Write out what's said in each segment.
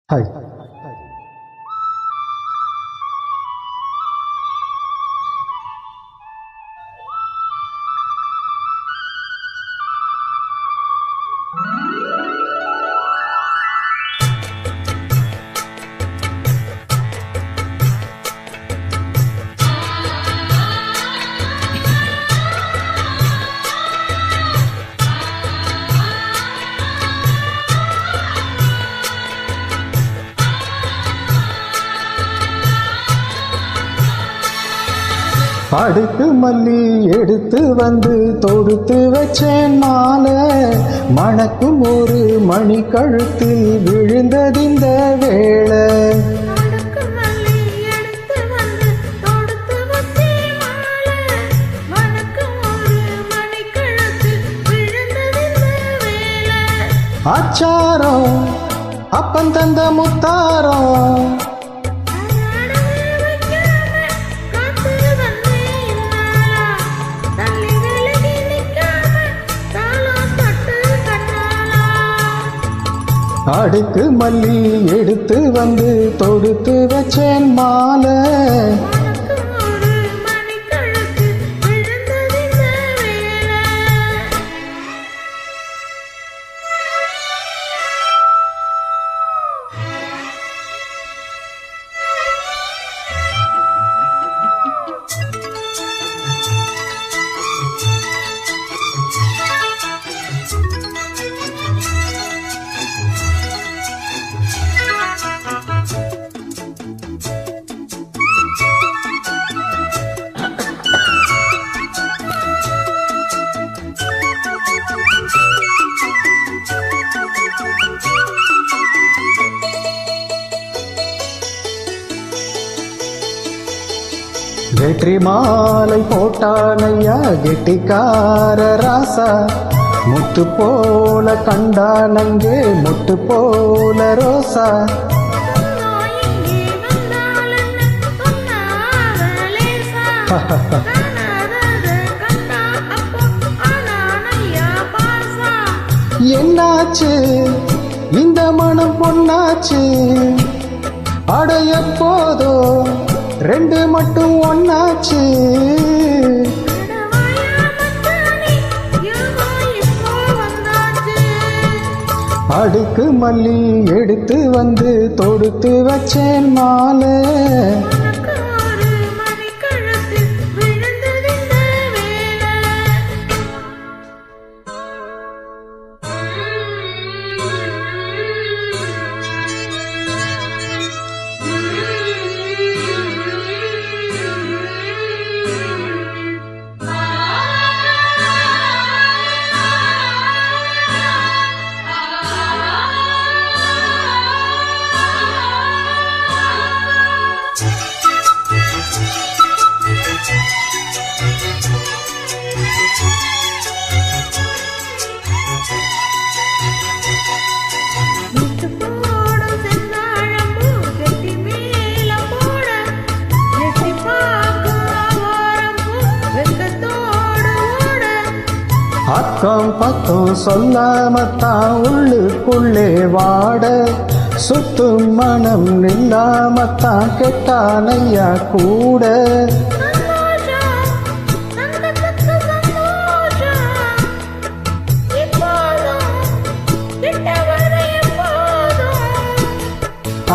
Hi. அடுக்கு மல்லி எடுத்து வந்து தொடுத்து வச்சேன் மாலை மணக்கும் ஒரு மணி கழுத்தில் விழுந்ததிந்த வேளை ஆச்சாரம் அப்பன் தந்த முத்தாரம் அடுக்கு மல்லி எடுத்து வந்து தொடுத்து வச்சேன் மாலை வெற்றி மாலை போட்டானையா கெட்டிக்கார ராசா முத்து போல கண்டானங்கே முத்து போல ரோசா என்னாச்சு இந்த மனம் பொன்னாச்சு அடைய போதோ ரெண்டு மட்டும் ஒன்னாச்சு அடுக்கு மல்லி எடுத்து வந்து தொடுத்து வச்சேன் மாலை அக்கம் பக்கம் சொல்லாமத்தான் உள்ளுக்குள்ளே வாட சுத்தும் மனம் நில்லாமத்தான் கெட்டானையா கூட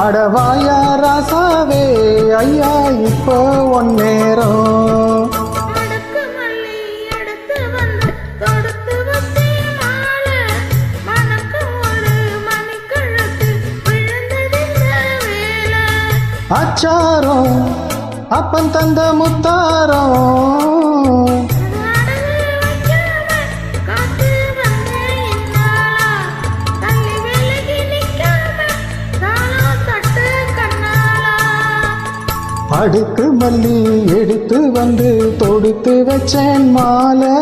அடவாயா ராசாவே ஐயா இப்போ ஒன்னேரம் ஆச்சாரம் அப்பன் தந்த முத்தாரம் அடுக்கு மல்லி எடுத்து வந்து தொடுத்து வச்சேன் மாலை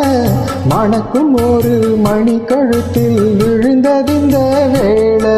மணக்கும் ஒரு மணி கழுத்தில் விழுந்ததிந்த வேளை